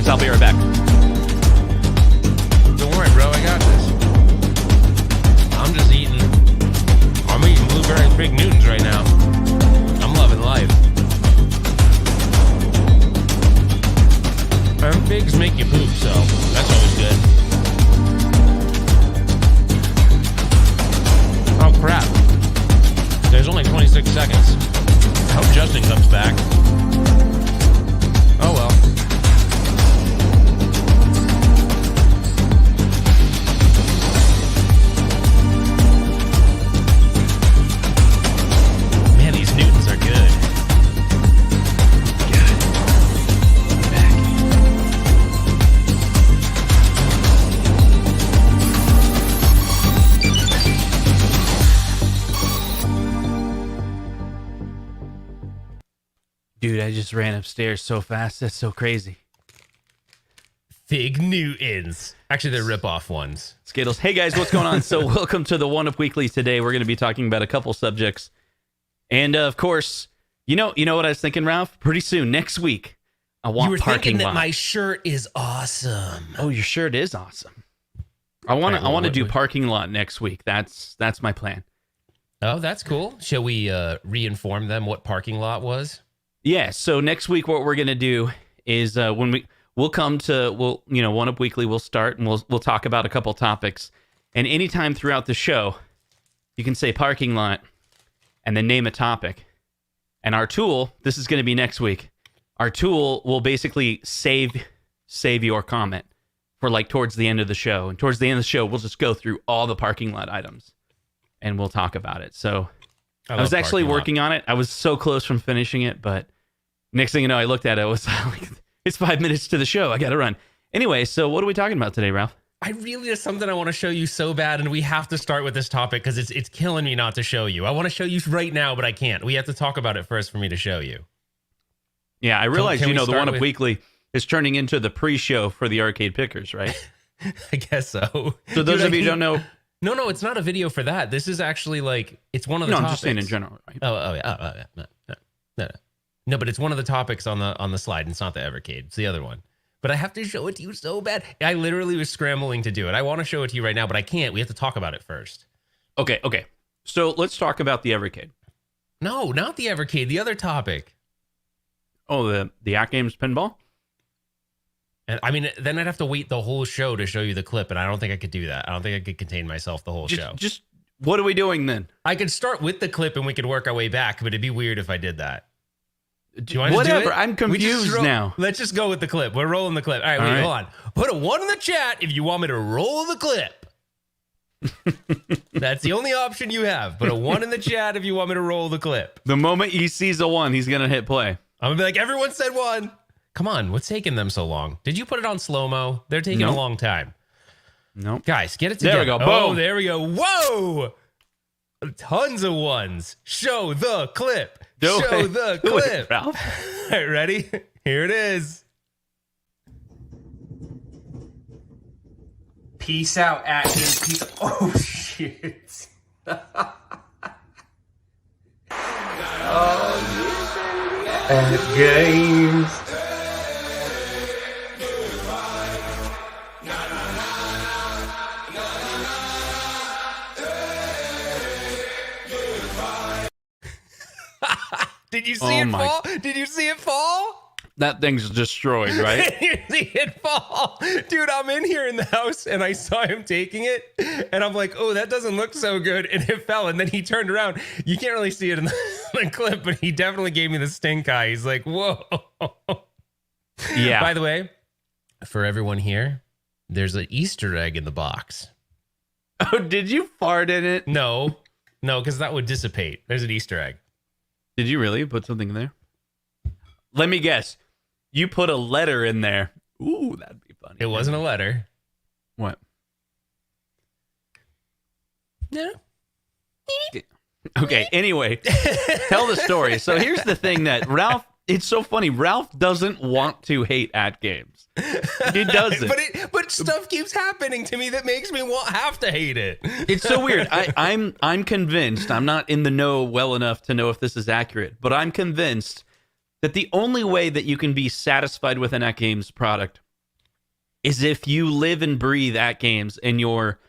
seconds. I'll be right back. Don't worry, bro. I got this. I'm eating blueberry and Big Newtons right now. I'm loving life. And figs make you poop, so that's always good. Oh, crap. There's only 26 seconds. I hope Justin comes back. Oh, well. Man, these Newtons are good. God. I'm back. Dude, I just ran upstairs so fast. That's so crazy. Fig Newtons. Actually, they're rip-off ones. Skittles. Hey, guys, what's going on? So welcome to the One Up Weekly. Today, we're going to be talking about a couple subjects. And, of course, you know what I was thinking, Ralph? Pretty soon, next week, I want You were parking thinking that lot. my shirt is awesome. Oh, your shirt is awesome. I want to do parking lot next week. That's my plan. Oh, that's cool. Shall we re-inform them what parking lot was? Yeah, so next week what we're going to do is when we'll come to One Up Weekly, we'll start and we'll talk about a couple topics. And anytime throughout the show, you can say parking lot and then name a topic. And our tool, this is going to be next week. Our tool will basically save your comment for like towards the end of the show. And towards the end of the show, we'll just go through all the parking lot items and we'll talk about it. So I was actually working on it. I was so close from finishing it, but next thing you know, I looked at it. I was like, it's 5 minutes to the show. I got to run. Anyway, so what are we talking about today, Ralph? I really have something I want to show you so bad, and we have to start with this topic because it's killing me not to show you. I want to show you right now, but I can't. We have to talk about it first for me to show you. Yeah, I realize, Can we the start One Up with- Weekly is turning into the pre-show for the arcade pickers, right? I guess so. So those of you who don't know... No, it's not a video for that. This is actually like, it's one of the No, topics. I'm just saying in general, right? No, but it's one of the topics on the slide. And it's not the Evercade. It's the other one. But I have to show it to you so bad. I literally was scrambling to do it. I want to show it to you right now, but I can't. We have to talk about it first. Okay. So let's talk about the Evercade. No, not the Evercade. The other topic. Oh, the AtGames Pinball? And I mean, then I'd have to wait the whole show to show you the clip, and I don't think I could do that. I don't think I could contain myself the whole show. Just what are we doing then? I could start with the clip, and we could work our way back, but it'd be weird if I did that. Do you want to Whatever. do it? I'm confused now. Let's just go with the clip. We're rolling the clip. All right, wait, hold on. Put a 1 in the chat if you want me to roll the clip. That's the only option you have. Put a 1 in the chat if you want me to roll the clip. The moment he sees a 1, he's going to hit play. I'm going to be like, everyone said 1. Come on, what's taking them so long? Did you put it on slow-mo? They're taking a long time. Nope. Guys, get it together. There we go. Oh, Boom. there we go. Whoa! Tons of 1s. Show the clip. Show the clip. Ralph. All right, ready? Here it is. Peace out, AtGames. Peace out. Oh, shit. AtGames. Did you see it fall? Did you see it fall? That thing's destroyed, right? Did you see it fall? Dude, I'm in here in the house and I saw him taking it and I'm like, oh, that doesn't look so good. And it fell. And then he turned around. You can't really see it in the clip, but he definitely gave me the stink eye. He's like, whoa. Yeah. By the way, for everyone here, there's an Easter egg in the box. Oh, did you fart in it? No, because that would dissipate. There's an Easter egg. Did you really put something in there? Let me guess. You put a letter in there. Ooh, that'd be funny. It wasn't a letter. What? No. Okay, anyway, tell the story. So here's the thing that Ralph, it's so funny. Ralph doesn't want to hate AtGames. He doesn't. But stuff keeps happening to me that makes me have to hate it. It's so weird. I'm convinced, I'm not in the know well enough to know if this is accurate, but I'm convinced that the only way that you can be satisfied with an AtGames product is if you live and breathe at games and you're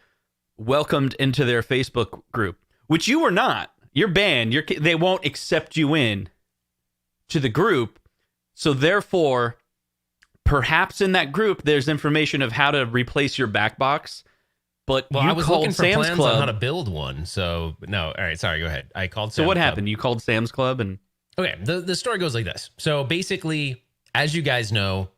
welcomed into their Facebook group, which you are not. You're banned. They won't accept you in to the group. So therefore, perhaps in that group, there's information of how to replace your back box. But Well, you I was called looking for Sam's plans Club. on how to build one. So no, all right, sorry, go ahead. I called. So Sam's what Club. happened? You called Sam's Club and Okay, the story goes like this. So basically, as you guys know,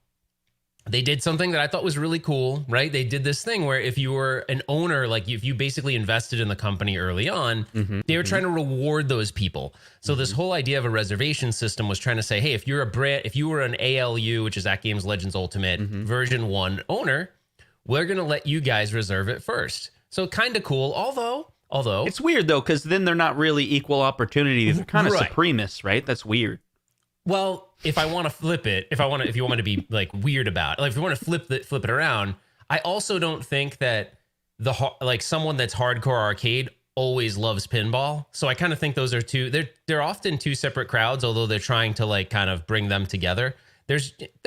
they did something that I thought was really cool, right? They did this thing where if you were an owner, like if you basically invested in the company early on, they were trying to reward those people. So this whole idea of a reservation system was trying to say, hey, if you were an ALU, which is AtGames Legends Ultimate version 1 owner, we're going to let you guys reserve it first. So kind of cool, although it's weird though, because then they're not really equal opportunity. They're kind of Right. supremists, right? That's weird. Well, if I want to flip it, if you want me to be like weird about it, like if you want to flip it around, I also don't think that someone that's hardcore arcade always loves pinball. So I kind of think those are they're often two separate crowds, although they're trying to like kind of bring them together. There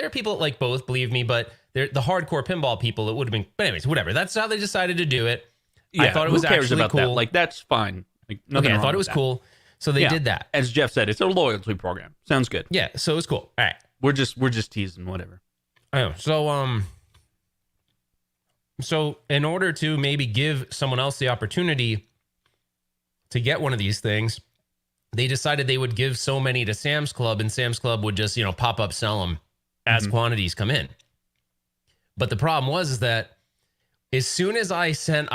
are people that like both, believe me, but they're the hardcore pinball people. It would have been, but anyways, whatever. That's how they decided to do it. Yeah, I thought it was who cares actually about cool. that? Like that's fine. Like, nothing Okay, I wrong thought it with was that. cool. So they Yeah. did that. As Jeff said, it's a loyalty program. Sounds good. Yeah, so it was cool. All right. We're just teasing, whatever. I know. So in order to maybe give someone else the opportunity to get one of these things, they decided they would give so many to Sam's Club, and Sam's Club would just, pop up, sell them as quantities come in. But the problem was that as soon as I sent,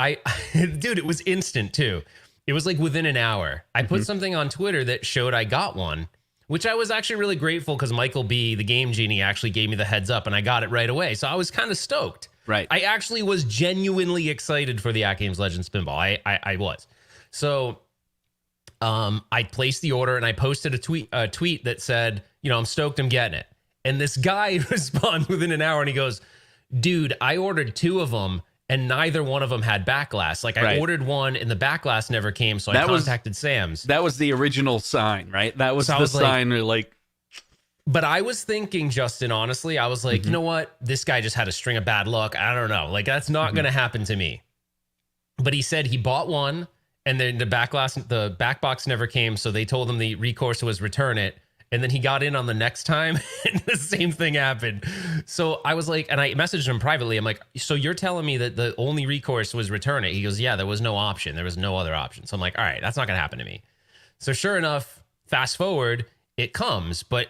dude, it was instant too. It was like within an hour. I put something on Twitter that showed I got one, which I was actually really grateful because Michael B, the Game Genie, actually gave me the heads up and I got it right away. So I was kind of stoked. Right. I actually was genuinely excited for the AtGames Legends Pinball. I was. So I placed the order and I posted a tweet that said, I'm stoked I'm getting it. And this guy responds within an hour and he goes, dude, I ordered 2 of them and neither one of them had backlash. Like I Right. ordered one and the backlash never came. So I That was- contacted Sam's. That was the original sign, right? That was So I the was like- sign like But I was thinking, Justin, honestly, I was like, you know what? This guy just had a string of bad luck. I don't know. Like, that's not going to happen to me. But he said he bought one and then the back box never came. So they told him the recourse was return it. And then he got in on the next time and the same thing happened. So I was like, and I messaged him privately. I'm like, so you're telling me that the only recourse was return it? He goes, yeah, there was no option. There was no other option. So I'm like, all right, that's not going to happen to me. So sure enough, fast forward, it comes, but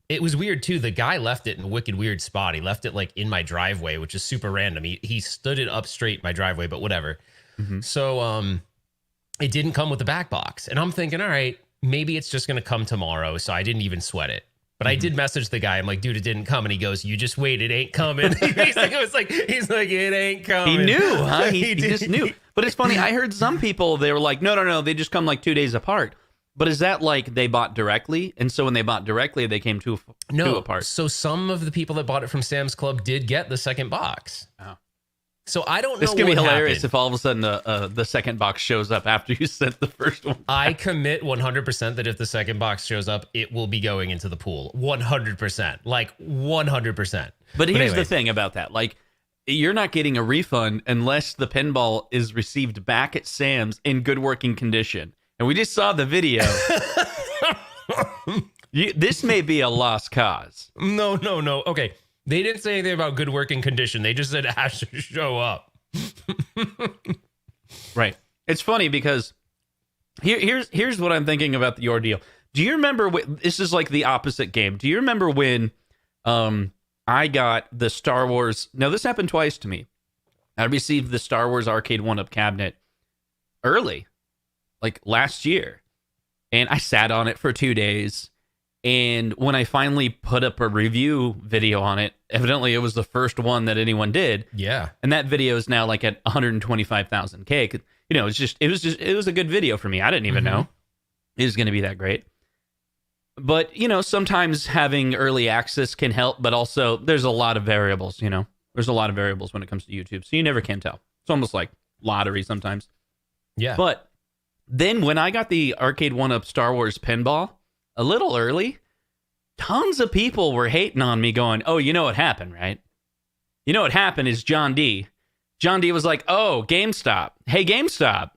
it was weird too. The guy left it in a wicked weird spot. He left it like in my driveway, which is super random. He stood it up straight in my driveway, but whatever. So it didn't come with the back box. And I'm thinking, all right, maybe it's just going to come tomorrow. So I didn't even sweat it. But I did message the guy. I'm like, dude, it didn't come. And he goes, you just wait. It ain't coming. he's like, it ain't coming. he knew, huh? He did. just knew. But it's funny. I heard some people, they were like, no, they just come like 2 days apart. But is that like they bought directly? And so when they bought directly, they came two apart. So some of the people that bought it from Sam's Club did get the second box. Oh. So I don't know. This could be what hilarious happened. if all of a sudden the second box shows up after you sent the first one. I commit 100% that if the second box shows up, it will be going into the pool. 100%. Like 100%. But here's anyway. the thing about that. Like, you're not getting a refund unless the pinball is received back at Sam's in good working condition. And we just saw the video. This may be a lost cause. No. Okay. They didn't say anything about good working condition. They just said it has to show up. Right. It's funny because here's what I'm thinking about the ordeal. Do you remember this is like the opposite game. Do you remember when I got the Star Wars? Now, this happened twice to me. I received the Star Wars Arcade 1-Up cabinet early, like last year. And I sat on it for 2 days. And when I finally put up a review video on it, evidently it was the first one that anyone did. Yeah. And that video is now like at 125,000K. It was a good video for me. I didn't even know it was going to be that great. But, sometimes having early access can help, but also there's a lot of variables, There's a lot of variables when it comes to YouTube. So you never can tell. It's almost like lottery sometimes. Yeah. But then when I got the Arcade 1-Up Star Wars pinball a little early, tons of people were hating on me going, oh, you know what happened, right? You know what happened is John D. John D was like, "Oh, GameStop. Hey, GameStop.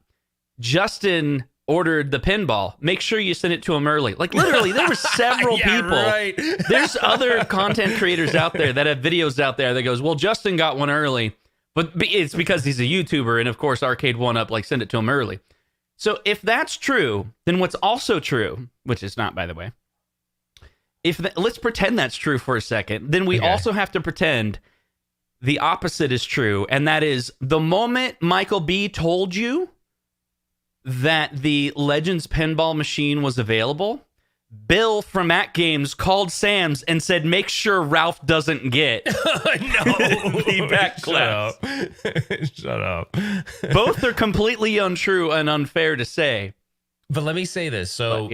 Justin ordered the pinball. Make sure you send it to him early." Like literally, there were several Yeah, people. right. There's other content creators out there that have videos out there that goes, "Well, Justin got one early, but it's because he's a YouTuber, and of course, Arcade One Up like send it to him early." So if that's true, then what's also true, which is not, by the way, let's pretend that's true for a second, then we also have to pretend the opposite is true, and that is the moment Michael B told you that the Legends pinball machine was available, Bill from AtGames called Sam's and said, "Make sure Ralph doesn't get the back glass." Shut up. Both are completely untrue and unfair to say. But let me say this. So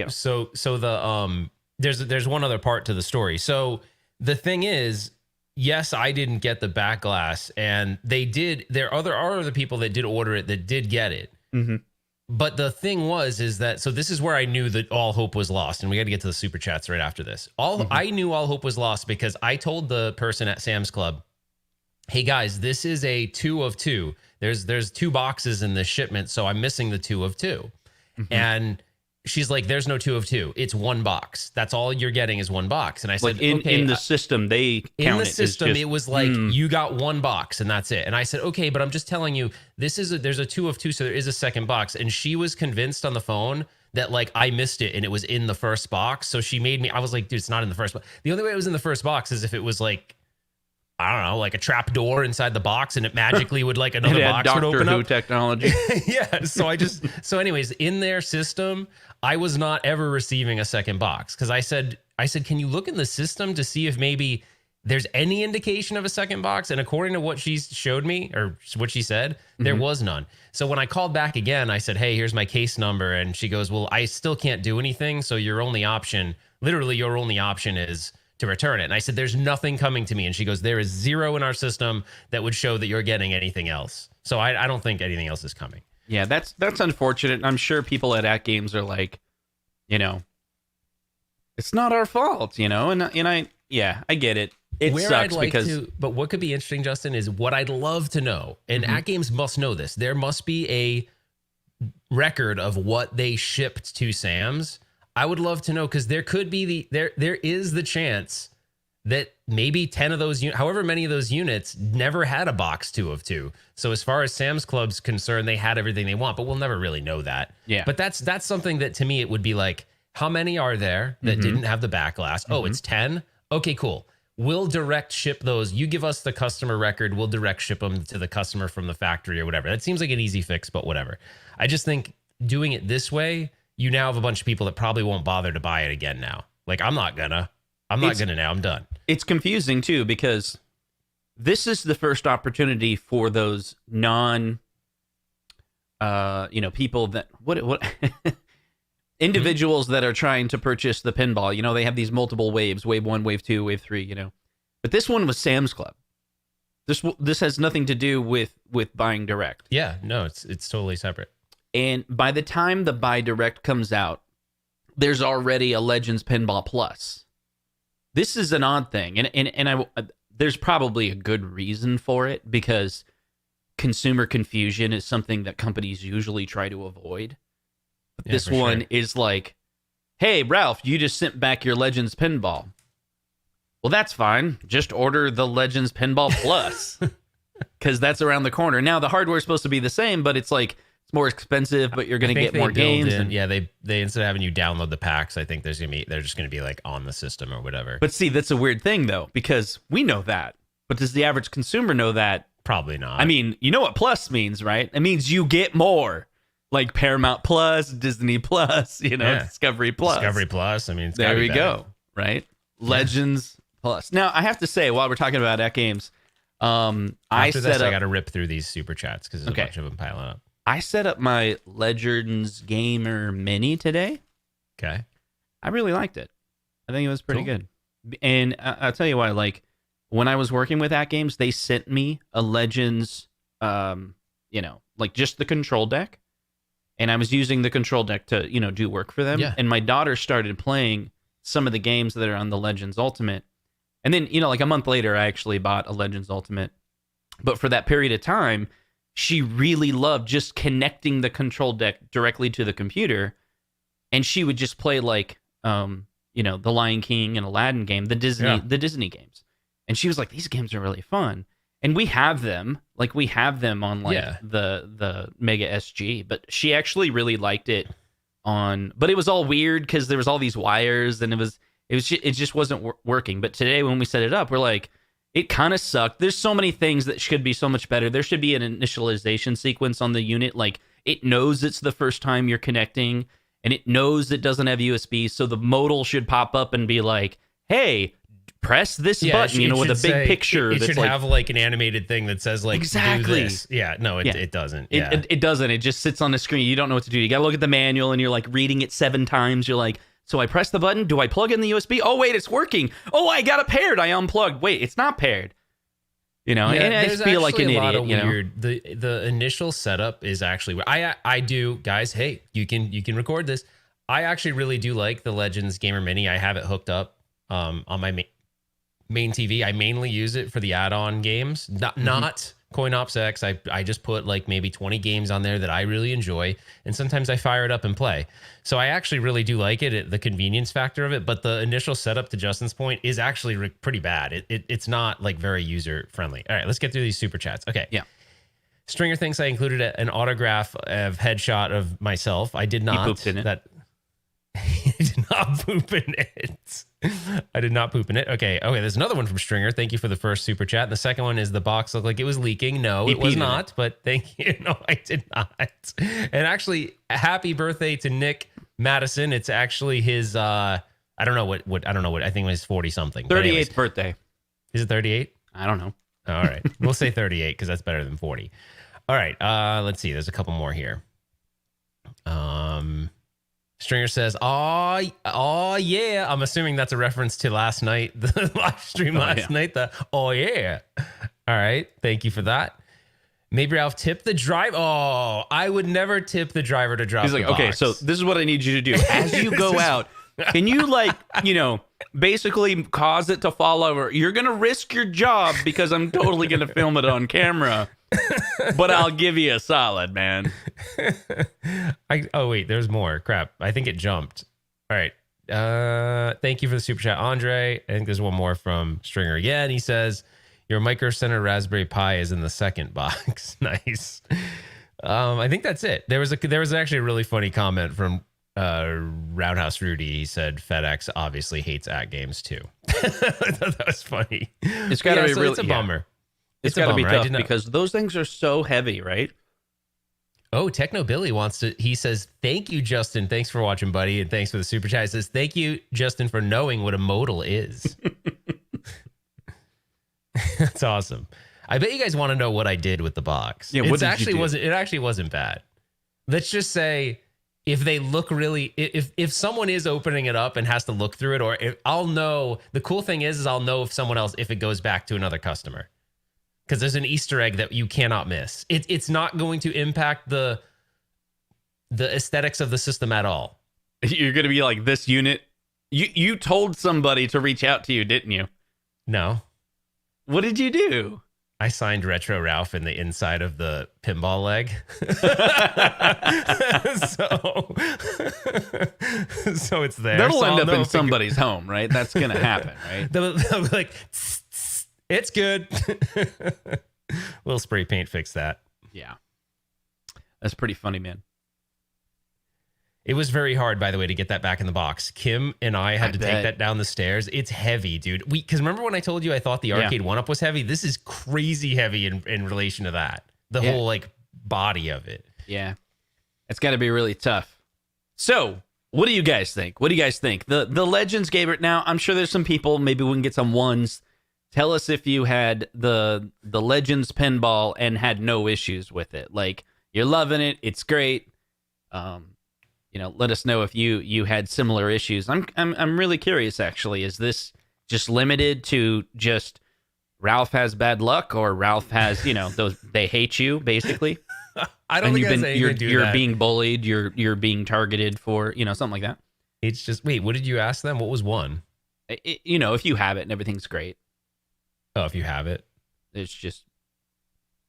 there's one other part to the story. So the thing is, yes, I didn't get the back glass, and they did. There are other people that did order it that did get it. Mm-hmm. But the thing is that, so this is where I knew that all hope was lost, and we got to get to the super chats right after this. I knew all hope was lost because I told the person at Sam's Club, "Hey guys, this is a 2 of 2. There's 2 boxes in this shipment, so I'm missing the 2 of 2." Mm-hmm. And she's like, "There's no 2 of 2. It's 1 box. That's all you're getting is 1 box." And I said, like in the system, they count in the system, it was like you got 1 box and that's it. And I said, "Okay, but I'm just telling you, there's a 2 of 2, so there is a second box." And she was convinced on the phone that like I missed it and it was in the first box. So she made me. I was like, "Dude, it's not in the first box." The only way it was in the first box is if it was like, I don't know, like a trap door inside the box, and it magically would like another box would open Doctor Who up. technology. Yeah. So anyways, in their system, I was not ever receiving a second box because I said, "Can you look in the system to see if maybe there's any indication of a second box?" And according to what she showed me or what she said, there was none. So when I called back again, I said, "Hey, here's my case number," and she goes, "Well, I still can't do anything. So your only option is to return it." And I said, "There's nothing coming to me." And she goes, "There is 0 in our system that would show that you're getting anything else. So I don't think anything else is coming." Yeah, that's unfortunate. I'm sure people at AtGames are like, it's not our fault, and I get it. It sucks but what could be interesting, Justin, is what I'd love to know, and AtGames must know this. There must be a record of what they shipped to Sam's. I would love to know, because there could be there is the chance that maybe 10 of those, however many of those units never had a box 2 of 2. So as far as Sam's Club's concerned, they had everything they want, but we'll never really know that. Yeah. But that's something that to me, it would be like, how many are there that didn't have the back glass? Oh, it's 10. Okay, cool. We'll direct ship those. You give us the customer record. We'll direct ship them to the customer from the factory or whatever. That seems like an easy fix, but whatever. I just think doing it this way, you now have a bunch of people that probably won't bother to buy it again now. Like, I'm not gonna now. I'm done. It's confusing too, because this is the first opportunity for those people that individuals that are trying to purchase the pinball. They have these multiple waves, wave 1, wave 2, wave 3, but this one was Sam's Club. This has nothing to do with buying direct. Yeah, no, it's totally separate. And by the time the buy direct comes out, there's already a Legends Pinball Plus. This is an odd thing, and there's probably a good reason for it, because consumer confusion is something that companies usually try to avoid. But this one is like, "Hey, Ralph, you just sent back your Legends Pinball." Well, that's fine. Just order the Legends Pinball Plus, because that's around the corner. Now, the hardware is supposed to be the same, but it's like, it's more expensive, but you're going to get more games. They instead of having you download the packs, I think they're just going to be like on the system or whatever. But see, that's a weird thing though, because we know that. But does the average consumer know that? Probably not. I mean, you know what Plus means, right? It means you get more. Like Paramount Plus, Disney Plus, Discovery Plus. Discovery Plus. I mean, it's there we better. go, right? Legends Plus. Now, I have to say, while we're talking about AtGames, I got to rip through these super chats because there's a bunch of them piling up. I set up my Legends Gamer Mini today. Okay. I really liked it. I think it was pretty good. And I'll tell you why. Like, when I was working with AtGames, they sent me a Legends, like just the control deck. And I was using the control deck to, do work for them. Yeah. And my daughter started playing some of the games that are on the Legends Ultimate. And then, like a month later, I actually bought a Legends Ultimate But for that period of time, she really loved just connecting the control deck directly to the computer, and she would just play like the Lion King and Aladdin game, the Disney games. And she was like, these games are really fun. And we have them on like the Mega SG, but she actually really liked it but it was all weird because there was all these wires and it just wasn't working. But today when we set it up, we're like, it kind of sucked. There's so many things that should be so much better. There should be an initialization sequence on the unit. Like, it knows it's the first time you're connecting, and it knows it doesn't have USB. So the modal should pop up and be like, hey, press this button, with a big picture. It should have like an animated thing that says like, exactly. Do this. Yeah, no, it doesn't. It doesn't. It just sits on the screen. You don't know what to do. You got to look at the manual and you're like reading it 7 times. You're like, so I press the button. Do I plug in the USB? Oh, wait, it's working. Oh, I got it paired. I unplugged. Wait, it's not paired. And I just feel like an idiot. Weird. The initial setup is actually I do, guys. Hey, you can record this. I actually really do like the Legends Gamer Mini. I have it hooked up on my main TV. I mainly use it for the add-on games, not CoinOps X. I just put like maybe 20 games on there that I really enjoy, and sometimes I fire it up and play. So I actually really do like it, the convenience factor of it, but the initial setup, to Justin's point, is actually pretty bad. It's not like very user friendly. All right, let's get through these super chats. Okay. Yeah. Stringer thinks I included an autograph of headshot of myself. I did not. You pooped in it. I did not poop in it. I did not poop in it. Okay, there's another one from Stringer. Thank you for the first super chat. The second one is the box looked like it was leaking. No, it was not, but thank you. No, I did not. And actually, happy birthday to Nick Madison. It's actually his I don't know what I think it was 40 something. 38th birthday. Is it 38? I don't know. All right. We'll say 38 because that's better than 40. All right. Let's see. There's a couple more here. Stringer says, oh yeah. I'm assuming that's a reference to last night, the live stream last night. Oh yeah. All right. Thank you for that. Maybe Ralph tip the driver. Oh, I would never tip the driver to drop. He's like, okay, so this is what I need you to do. As you go out, can you basically cause it to fall over? You're going to risk your job because I'm totally going to film it on camera. But I'll give you a solid, man. Wait, there's more. Crap. I think it jumped. All right. Thank you for the super chat, Andre. I think there's one more from Stringer again. He says, your Micro Center Raspberry Pi is in the second box. Nice. I think that's it. There was actually a really funny comment from Roundhouse Rudy. He said FedEx obviously hates AtGames too. I thought that was funny. It's got to be really, it's a bummer. It's got to be tough because those things are so heavy, right? Oh, Techno Billy he says, thank you, Justin. Thanks for watching, buddy. And thanks for the super chat. He says, thank you, Justin, for knowing what a modal is. That's awesome. I bet you guys want to know what I did with the box. Yeah, it actually wasn't bad. Let's just say if they look really, if someone is opening it up and has to look through it, I'll know. The cool thing is I'll know if it goes back to another customer. Because there's an Easter egg that you cannot miss. It's not going to impact the aesthetics of the system at all. You're going to be like, this unit. You told somebody to reach out to you, didn't you? No. What did you do? I signed Retro Ralph in the inside of the pinball leg. So it's there. That'll end up in somebody's home, right? That's going to happen, right? They'll be like, it's good. Little spray paint fix that. Yeah. That's pretty funny, man. It was very hard, by the way, to get that back in the box. Kim and I had to take that down the stairs. It's heavy, dude. Because remember when I told you I thought the Arcade 1-Up was heavy? This is crazy heavy in relation to that. The whole like body of it. Yeah. It's got to be really tough. So, what do you guys think? The Legends gave it. Now, I'm sure there's some people, maybe we can get some ones. Tell us if you had the Legends pinball and had no issues with it. Like, you're loving it. It's great. Let us know if you had similar issues. I'm really curious, actually. Is this just limited to just Ralph has bad luck, or Ralph has, they hate you, basically? I don't think you're being bullied, you're being targeted for, something like that. It's just, wait, what did you ask them? What was one? If you have it and everything's great. Oh, if you have it. It's just,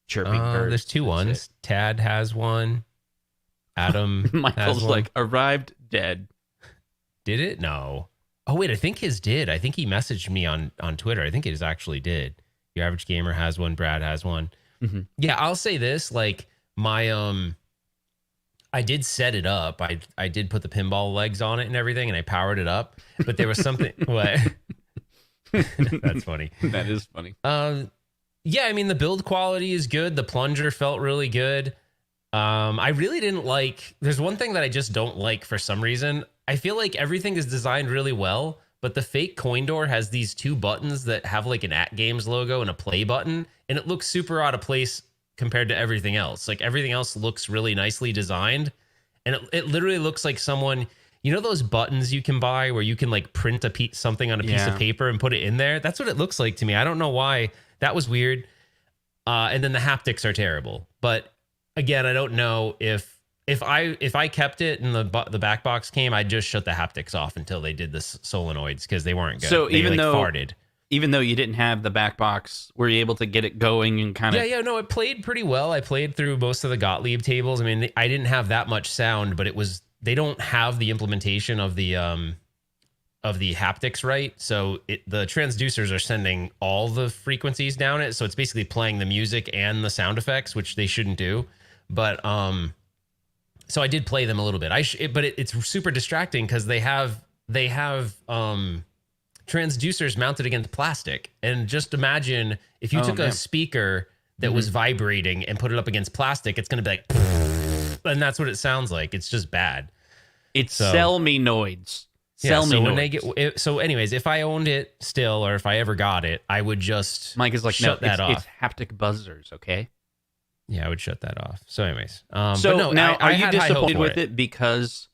Chirping birds. There's two That's ones. Tad has one. Adam it. Michael's has one. like, arrived dead. Did it? No. Oh, wait, I think his did. I think he messaged me on Twitter. I think it actually did. Your Average Gamer has one. Brad has one. Mm-hmm. Yeah, I'll say this. Like, my, I did set it up. I did put the pinball legs on it and everything, and I powered it up. But there was something... What? That's funny. That is funny. Yeah, I mean, the build quality is good. The plunger felt really good. I really didn't like... There's one thing that I just don't like for some reason. I feel like everything is designed really well, but the fake coin door has these two buttons that have like an AtGames logo and a play button, and it looks super out of place compared to everything else. Like, everything else looks really nicely designed, and it literally looks like someone... You know those buttons you can buy where you can like print something on a piece of paper and put it in there? That's what it looks like to me. I don't know why. That was weird. And then the haptics are terrible. But again, I don't know if I kept it and the back box came, I'd just shut the haptics off until they did the solenoids because they weren't good. So they even though farted. Even though you didn't have the back box, were you able to get it going and kind of... Yeah, no, it played pretty well. I played through most of the Gottlieb tables. I mean, I didn't have that much sound, but they don't have the implementation of the haptics right. So the transducers are sending all the frequencies down it. So it's basically playing the music and the sound effects, which they shouldn't do. But so I did play them a little bit. But it's super distracting because they have transducers mounted against plastic. And just imagine if you took a speaker that was vibrating and put it up against plastic, it's going to be like, and that's what it sounds like. It's just bad. It's Selminoids. So anyways, if I owned it still, or if I ever got it, I would just Mike is like, shut that off. It's haptic buzzers, okay? Yeah, I would shut that off. So anyways, so no, now I are you had high disappointed hope for with it because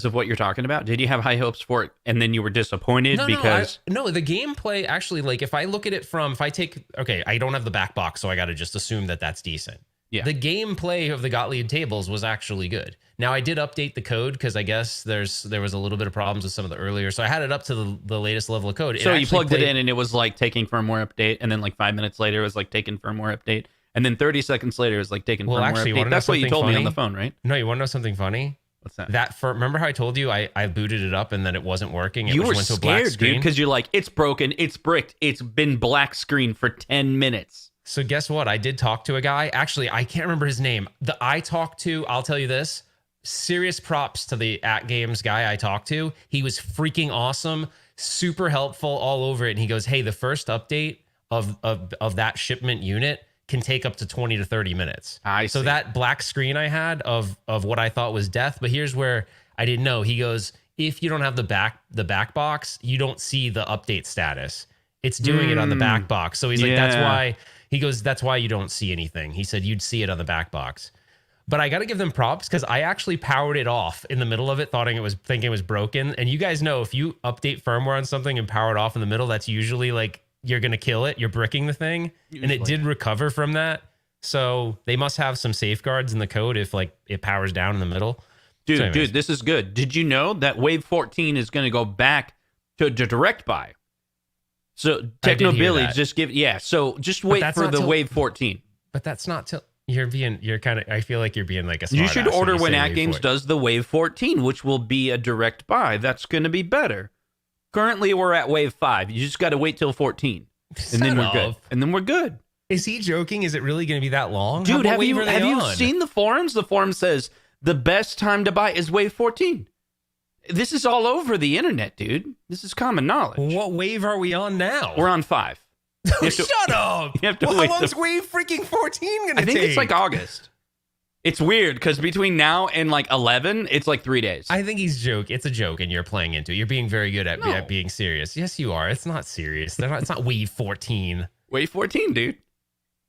of what you're talking about? Did you have high hopes for it and then you were disappointed because... No, the gameplay actually, like, if I look at it I don't have the back box, so I got to just assume that that's decent. Yeah. The gameplay of the Gottlieb tables was actually good. Now, I did update the code because I guess there was a little bit of problems with some of the earlier. So I had it up to the latest level of code. So you plugged it in and it was like taking firmware update. And then like 5 minutes later, it was like taking firmware update. And then 30 seconds later, it was like taking firmware update. That's what you told me on the phone, right? No, you want to know something funny? What's that? Remember how I told you I booted it up and then it wasn't working? You were went to a black scared, screen? dude, because you're like, it's broken, it's bricked, it's been black screen for 10 minutes. So guess what? I did talk to a guy. Actually, I can't remember his name. I talked to, I'll tell you this, serious props to the AtGames guy I talked to. He was freaking awesome, super helpful all over it. And he goes, hey, the first update of that shipment unit can take up to 20 to 30 minutes. So that black screen I had of what I thought was death, but here's where I didn't know. He goes, if you don't have the back box, you don't see the update status. It's doing it on the back box. So he's like, that's why... He goes, that's why you don't see anything. He said, you'd see it on the back box. But I got to give them props because I actually powered it off in the middle of it, thinking it was broken. And you guys know if you update firmware on something and power it off in the middle, that's usually like, you're going to kill it. You're bricking the thing. Usually. And it did recover from that. So they must have some safeguards in the code if like it powers down in the middle. Dude, this is good. Did you know that Wave 14 is going to go back to direct buy? So Technobilly so just wait for the Wave 14. But that's not till I feel like you're being like a smart You should ass order when Wave AtGames 14. does the Wave 14, which will be a direct buy. That's going to be better. Currently, we're at Wave 5. You just got to wait till 14. And then we're good. And then we're good. Is he joking? Is it really going to be that long? Dude, have you seen the forums? The forum says the best time to buy is Wave 14. This is all over the internet, dude. This is common knowledge. What wave are we on now? We're on 5. Shut up! You have to how wait long's wave freaking 14 gonna I think take? it's like August. It's weird because between now and like 11, it's like 3 days. I think he's joke. It's a joke, and you're playing into it. You're being very good at being serious. Yes, you are. It's not serious. It's not wave 14. Wave 14, dude.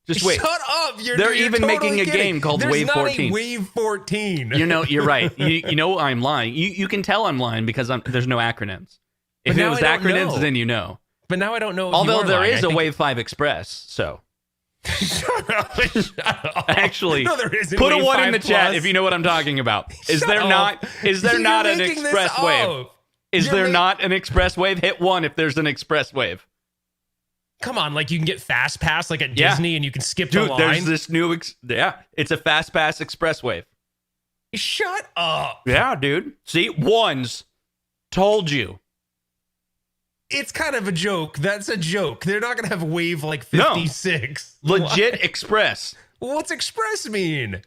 Just wait. Shut up! They're even making a game called Wave 14. There's not a Wave 14. You're right. You know I'm lying. You can tell I'm lying because there's no acronyms. If But it now was I don't acronyms, know. then you know. But now I don't know. Although there is a Wave 5 Express, so. Shut up. Actually, no, there isn't. Put a Wave 1 in 5 the chat plus. if you know what I'm talking about. Is Shut there up. not an making this Express Wave? up. Is You're there not an Express Wave? Hit 1 if there's an Express Wave. Come on, like you can get Fast Pass like at Yeah. Disney and you can skip the Dude, line. there's this new, it's a Fast Pass Express Wave. Shut up. Yeah, dude. See, ones told you. It's kind of a joke. That's a joke. They're not going to have wave like 56. Legit What? Express. What's express mean?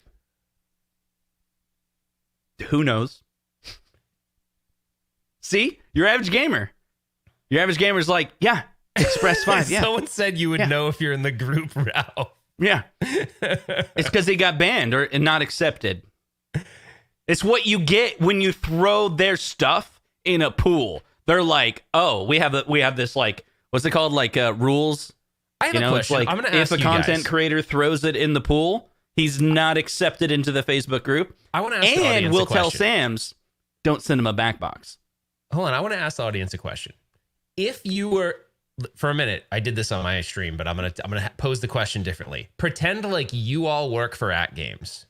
Who knows? See, your average gamer. Your average gamer's like, yeah, Express 5. Yeah. Someone said you would know if you're in the group, Ralph. Yeah. It's because they got banned or not accepted. It's what you get when you throw their stuff in a pool. They're like, oh, we have this, like, what's it called? Like rules. I have a question. It's like I'm going to ask if a you content guys. creator throws it in the pool, he's not accepted into the Facebook group. I want to ask the And audience we'll a tell question. Sam's, don't send him a back box. Hold on. I want to ask the audience a question. If you were, for a minute, I did this on my stream, but I'm gonna pose the question differently. Pretend like you all work for AtGames,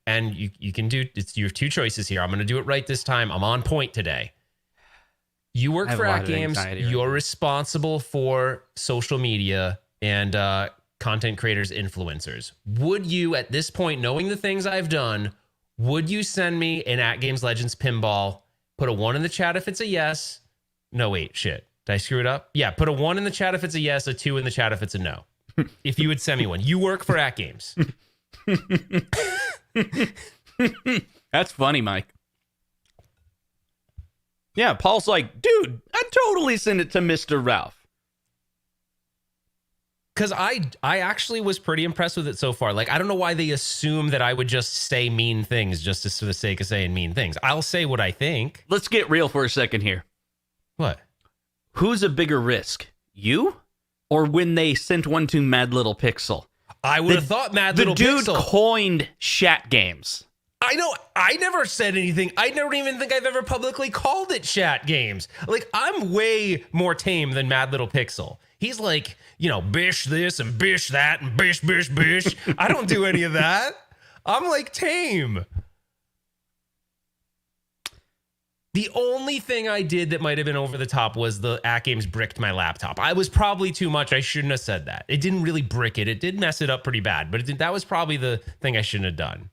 and you can do. You have two choices here. I'm gonna do it right this time. I'm on point today. You work I have for a lot of AtGames. anxiety right You're now. responsible for social media and content creators, influencers. Would you, at this point, knowing the things I've done, would you send me an AtGames Legends pinball? Put a 1 in the chat if it's a yes. No, wait, shit. Did I screw it up? Yeah, put a 1 in the chat if it's a yes, a 2 in the chat if it's a no. If you would send me one. You work for AtGames. That's funny, Mike. Yeah, Paul's like, dude, I'd totally send it to Mr. Ralph. Because I actually was pretty impressed with it so far. Like, I don't know why they assume that I would just say mean things just for the sake of saying mean things. I'll say what I think. Let's get real for a second here. What? Who's a bigger risk? You? Or when they sent one to Mad Little Pixel? I would have thought Mad The Little dude Pixel. coined Shat Games. I know. I never said anything. I never even think I've ever publicly called it Chat Games. Like, I'm way more tame than Mad Little Pixel. He's like, bish this and bish that and bish, bish, bish. I don't do any of that. I'm like tame. The only thing I did that might have been over the top was the AtGames bricked my laptop. I was probably too much. I shouldn't have said that. It didn't really brick it. It did mess it up pretty bad, but that was probably the thing I shouldn't have done.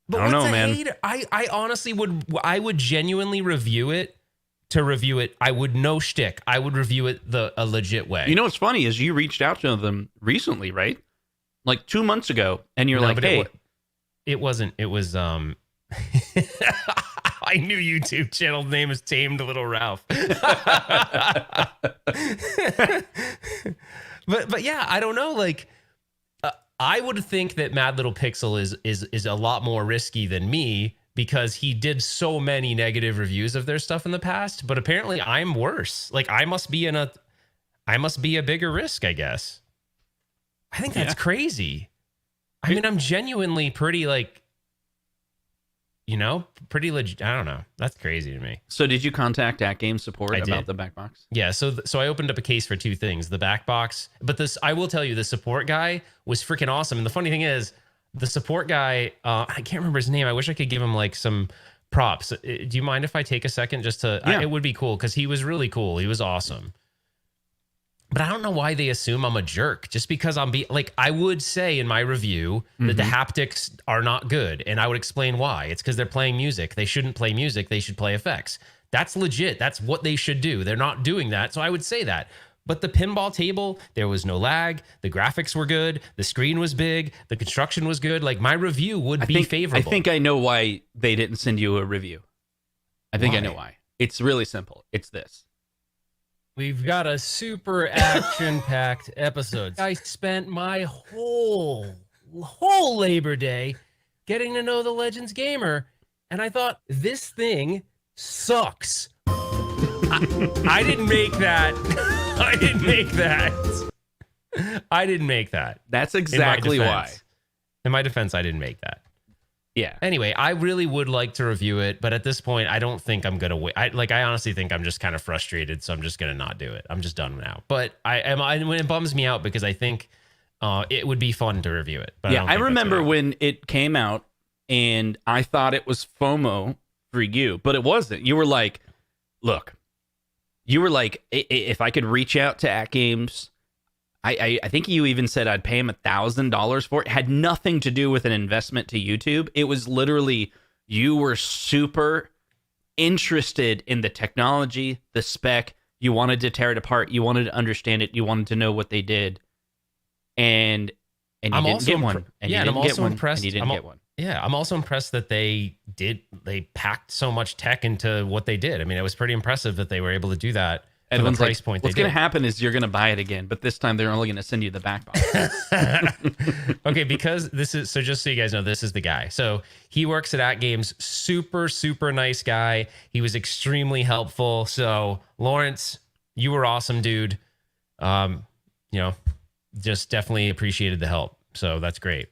But I don't what's know, a man. hater? I honestly would genuinely review it. To review it, I would no shtick. I would review it a legit way. You know what's funny is you reached out to them recently, right? Like 2 months ago, and you're like, but hey. it wasn't. It was I knew YouTube channel name is Tamed Little Ralph. but yeah, I don't know. Like, I would think that Mad Little Pixel is a lot more risky than me because he did so many negative reviews of their stuff in the past. But apparently, I'm worse. Like, I must be a bigger risk, I guess. I think that's crazy. I mean, I'm genuinely pretty pretty legit. I don't know. That's crazy to me. So did you contact AtGames support I about did. the back box? Yeah, so I opened up a case for two things: the back box, but I will tell you, the support guy was freaking awesome. And the funny thing is, the support guy, I can't remember his name. I wish I could give him like some props. Do you mind if I take a second just to? Yeah. It would be cool because he was really cool. He was awesome. But I don't know why they assume I'm a jerk. Just because I would say in my review that the haptics are not good, and I would explain why. It's because they're playing music. They shouldn't play music. They should play effects. That's legit. That's what they should do. They're not doing that, so I would say that. But the pinball table, there was no lag. The graphics were good. The screen was big. The construction was good. Like, my review would be favorable. I think I know why they didn't send you a review. I think I know why. It's really simple. It's this. We've got a super action-packed episode. I spent my whole Labor Day getting to know the Legends Gamer, and I thought, this thing sucks. I didn't make that. I didn't make that. I didn't make that. That's exactly In my why. defense. In my defense, I didn't make that. Yeah. Anyway, I really would like to review it, but at this point, I don't think I'm gonna wait. I honestly think I'm just kind of frustrated, so I'm just gonna not do it. I'm just done now. But when it bums me out because I think it would be fun to review it. But Yeah, I remember when it came out, and I thought it was FOMO for you, but it wasn't. You were like, look, You were like, if I could reach out to AtGames, I think you even said I'd pay him $1,000 for it. It had nothing to do with an investment to YouTube. It was literally, you were super interested in the technology, the spec. You wanted to tear it apart. You wanted to understand it. You wanted to know what they did. And you didn't get one. And you didn't get one. Impressed. And you didn't get one. Yeah, I'm also impressed that they packed so much tech into what they did. I mean, it was pretty impressive that they were able to do that at the price point. What's going to happen is you're going to buy it again, but this time they're only going to send you the back box. Okay, because this is, so just so you guys know, this is the guy. So he works at AtGames, super, super nice guy. He was extremely helpful. So Lawrence, you were awesome, dude. Just definitely appreciated the help. So that's great.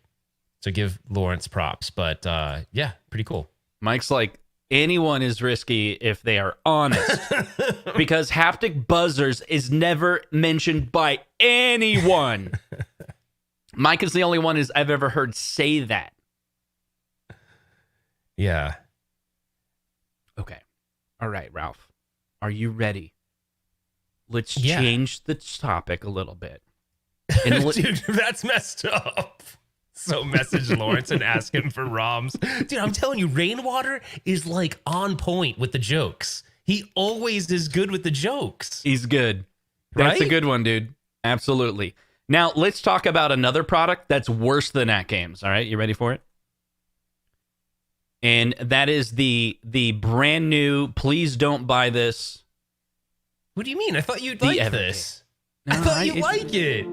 So give Lawrence props, but yeah, pretty cool. Mike's like, anyone is risky if they are honest, because haptic buzzers is never mentioned by anyone. Mike is the only one I've ever heard say that. Yeah. Okay. All right, Ralph. Are you ready? Let's change the topic a little bit. Dude, that's messed up. So message Lawrence and ask him for ROMs. Dude, I'm telling you, Rainwater is like on point with the jokes. He always is good with the jokes. He's good. That's a good one, dude. Absolutely. Now, let's talk about another product that's worse than AtGames. All right, you ready for it? And that is the brand new, please don't buy this. What do you mean? I thought you'd like this. No, I thought you'd like it.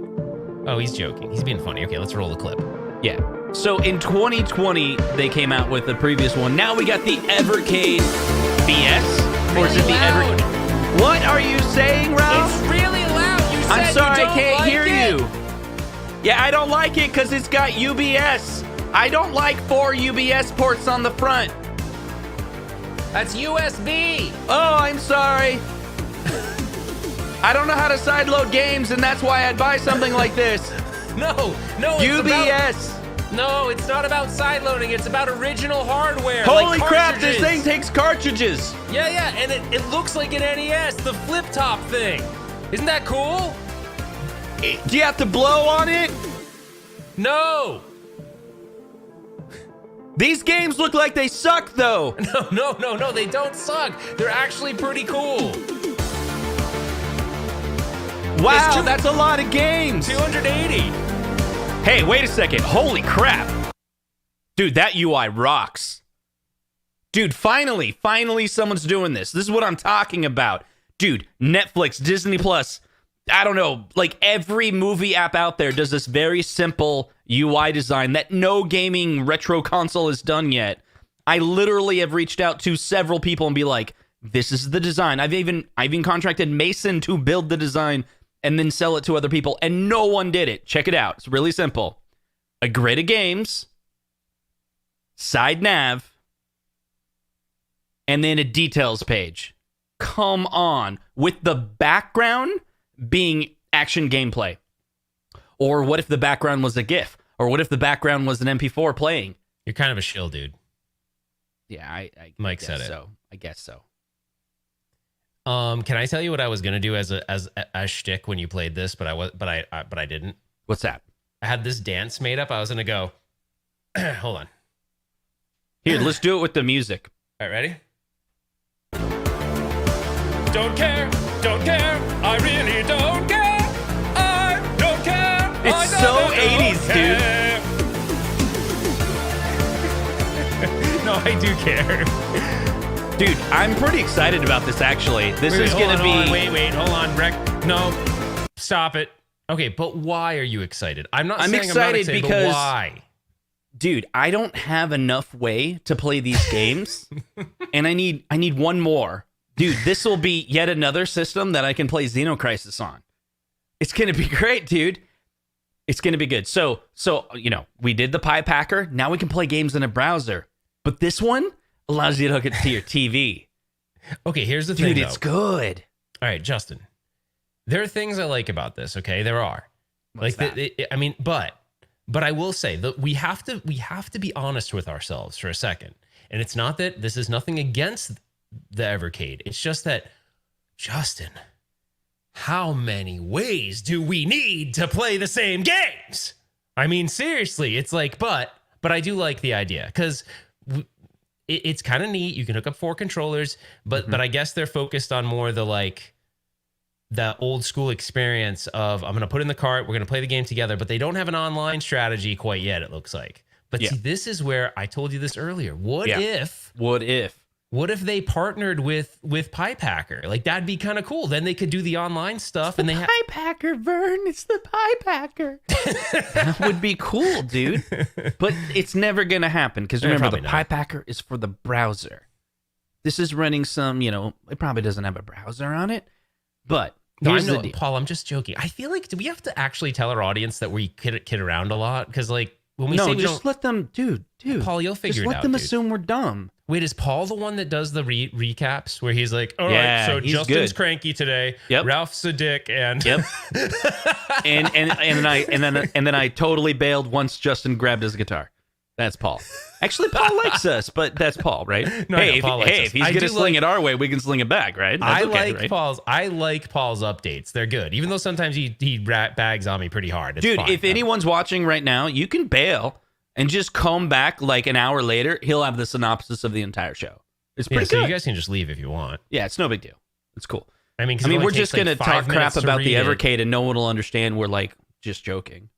Oh, he's joking. He's being funny. Okay, let's roll the clip. Yeah. So in 2020, they came out with the previous one. Now we got the Evercade BS. Or is it the Evercade? What are you saying, Ralph? It's really loud. You said I'm sorry, you I can't like hear you. Yeah, I don't like it because it's got UBS. I don't like 4 UBS ports on the front. That's USB. Oh, I'm sorry. I don't know how to sideload games, and that's why I'd buy something like this. No. UBS. No, it's not about sideloading. It's about original hardware. Holy crap, this thing takes cartridges. Yeah, and it looks like an NES, the flip top thing. Isn't that cool? Do you have to blow on it? No. These games look like they suck, though. No, they don't suck. They're actually pretty cool. Wow, that's a lot of games. 280. Hey, wait a second. Holy crap. Dude, that UI rocks. Dude, finally someone's doing this. This is what I'm talking about. Dude, Netflix, Disney Plus, I don't know, like every movie app out there does this very simple UI design that no gaming retro console has done yet. I literally have reached out to several people and be like, this is the design. I've even contracted Mason to build the design and then sell it to other people, and no one did it. Check it out. It's really simple. A grid of games, side nav, and then a details page. Come on. With the background being action gameplay. Or what if the background was a GIF? Or what if the background was an MP4 playing? You're kind of a shill, dude. Yeah, I Mike guess said it. So. I guess so. Can I tell you what I was gonna do as a shtick when you played this, but I didn't. What's that? I had this dance made up. I was gonna go. Hold on. Here, let's do it with the music. All right, ready? Don't care, I really don't care. I don't care. It's so 80s, dude. No, I do care. Dude, I'm pretty excited about this, actually. This is going to be... Wait, hold on, Breck. No, stop it. Okay, but why are you excited? I'm excited because... But why? Dude, I don't have enough way to play these games, and I need one more. Dude, this will be yet another system that I can play Xenocrisis on. It's going to be great, dude. It's going to be good. So, we did the Pi Packer. Now we can play games in a browser. But this one allows you to hook it to your TV. Okay, here's the thing, dude, it's good. All right, Justin. There are things I like about this, okay? There are. What's that? But I will say that we have to be honest with ourselves for a second. And it's not that this is nothing against the Evercade. It's just that Justin, how many ways do we need to play the same games? I mean, seriously, it's like, but I do like the idea because it's kind of neat. You can hook up 4 controllers, but I guess they're focused on more the old school experience of I'm going to put in the cart, we're going to play the game together, but they don't have an online strategy quite yet, it looks like. But see, this is where I told you this earlier. What if they partnered with Pie Packer? Like, that'd be kind of cool. Then they could do the online stuff. And Pie Packer, Vern. It's the Pie Packer. That would be cool, dude. But it's never going to happen because remember, the Pie Packer is for the browser. This is running some, it probably doesn't have a browser on it, but here's the deal. Paul, I'm just joking. I feel like, do we have to actually tell our audience that we kid around a lot? Because, like, when we say we just let them, dude. Paul, you'll figure it out. Just let them assume we're dumb. Wait, is Paul the one that does the recaps where he's like, all right, so Justin's cranky today. Yep. Ralph's a dick, and and then I totally bailed once Justin grabbed his guitar. That's Paul. Actually, Paul likes us, but that's Paul, right? If he's gonna sling it our way, we can sling it back, right? I like Paul's updates. They're good, even though sometimes he bags on me pretty hard. It's fine. If anyone's watching right now, you can bail and just come back like an hour later. He'll have the synopsis of the entire show. It's pretty good. So you guys can just leave if you want. Yeah, it's no big deal. It's cool. I mean, we're just gonna talk crap about the Evercade, and no one will understand. We're like just joking.